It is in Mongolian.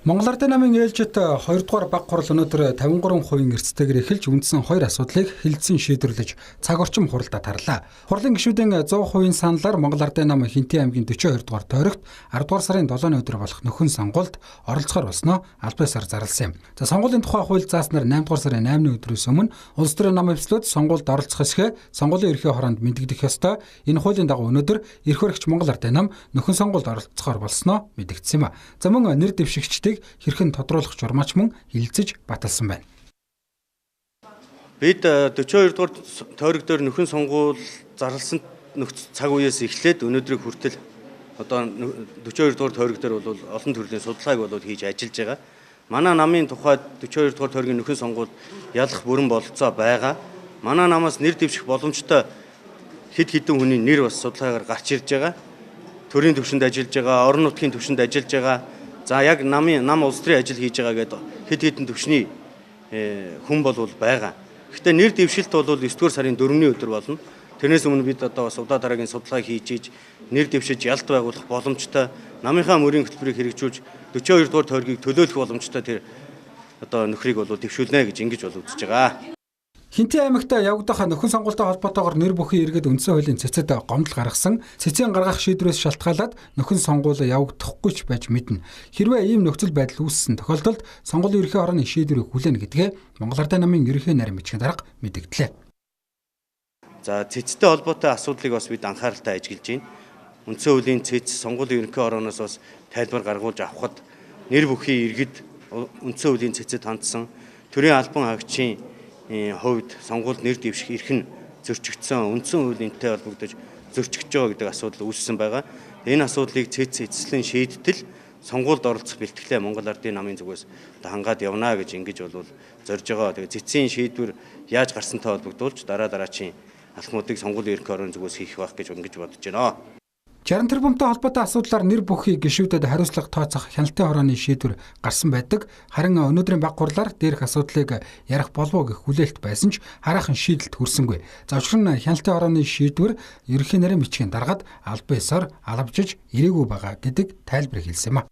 Монгол Ардын намын ээлжит 2 дугаар баг хурал өнөөдөр 53% эрсдэлтэйгээр эхэлж үндсэн 2 асуудлыг хэлэлцэн шийдвэрлэж цаг орчим хуралдаа тарлаа. Хурлын гишүүдийн 100% саналаар Монгол Ардын нам Хинтээ аймгийн 42 дугаар тойрогт 10 дугаар сарын 7-ны өдөр болох нөхөн сонгуульд оролцохоор болсноо аль биесээр зарласан юм. За сонгуулийн тухай хууль зааснаар 8 дугаар сарын 8-ны өдрөөс өмнө улс төрийн нам эвслүүд сонгуульд оролцох эсхэ сонгуулийн ерхий хороонд мэдэгдэх ёстой. Энэ хуулийн дагуу өнөөдөр эрх баригч Монгол Ардын нам нөхөн сонгуульд оролцохоор болсноо мэдэгдсэн юм а. За мөн нэр дэвшигчдийг хэрхэн тодруулах журмаач мөн хилцэж баталсан байна. Бид 42 дугаар тойрог дээр нөхөн сонгуул зарласан цаг үеэс эхлээд өнөөдрийг хүртэл одоо 42 дугаар тойрог дээр бол олон төрлийн судалгааг бол хийж ажиллаж байгаа. Манай намын тухайд 42 дугаар тойргийн нөхөн сонгуул ялах бүрэн бололцоо байгаа. Манай намаас нэр дэвших боломжтой хэд хэдэн хүний нэр бас судалгаагаар гарч ирж байгаа. Төрийн түвшинд ажиллаж байгаа, орон нутгийн түвшинд ажиллаж байгаа. За яг нам улс төрийн ажил хийж байгаа гэдэг хэд хэдэн төвчний хүн бол байгаа. Гэхдээ нэр дэвшилт бол 9 дугаар сарын 4-ний өдөр болно. Тэрнээс өмнө бид одоо бас удаа дараагийн судалгаа хийж нэр дэвшиж ялт байгуулах боломжтой намынхаа мөрийн хөтөлбөрийг хэрэгжүүлж 42 дугаар тойргийг төлөөлөх боломжтой тэр одоо нөхрийг бол дэвшүүлнэ гэж ингэж бол үзэж байгаа. Хинтээ аймагт явагдах нөхөн сонгуультай холбоотойгоор нэр бүхий иргэд үндсэн хуулийн цэцэд гомдол гаргасан. Цэцэн гаргах шийдвэрээс шалтгаалаад нөхөн сонгуул явагдахгүй ч байж мэднэ. Хэрвээ ийм нөхцөл байдал үүссэн тохиолдолд сонгуулийн ерхий хорооны шийдвэрийг хүлээнэ гэдгээ Монгол Ардын намын ерөнхий нарийн бичгийн дарга мэдгдлээ. За цэцтэй холбоотой асуудлыг бас бид анхааралтай ажиглаж байна. Үндсэн хуулийн цэц сонгуулийн ерөнхий хорооноос бас тайлбар гаргуулж авахд нэр бүхий иргэд үндсэн хуулийн цэцэд хандсан төрийн албан хаагчийн хувьд сонгуульд нэр дэвших эрх нь зөрчигдсөн үндсэн хуулийнхтэй холбогдож зөрчигдөж байгаа гэдэг асуудал үүссэн байгаа. Энэ асуудлыг эцэслэн шийдтэл сонгуульд оролцох бэлтгэлээ Монгол Ардын намын зүгээс хангаад явна гэж ингэж бол зорж байгаа. Тэгээ цэцгийн шийдвэр яаж гарсантай холбогдуулж дараачийн алхмуудыг сонгуулийн ерөнхий хорооны зүгээс хийх байх гэж ингэж бодож байна. 60 тэрбумтай холбоотой асуудлаар нэр бүхий гишүүдэд хариуцлага тооцох хяналтын хорооны шийдвэр гарсан байдаг. Харин өнөөдрийн баг хурлаар дээрх асуудлыг ярих болов гэх хүлээлт байсан ч хараахан шийдэлт хүрсэнгүй. За учир нь хяналтын хорооны шийдвэр ерөнхий нарийн бичгийн даргаад аль биесээр алавжиж ирээгүй байгаа гэдэг тайлбар хэлсэн юм а.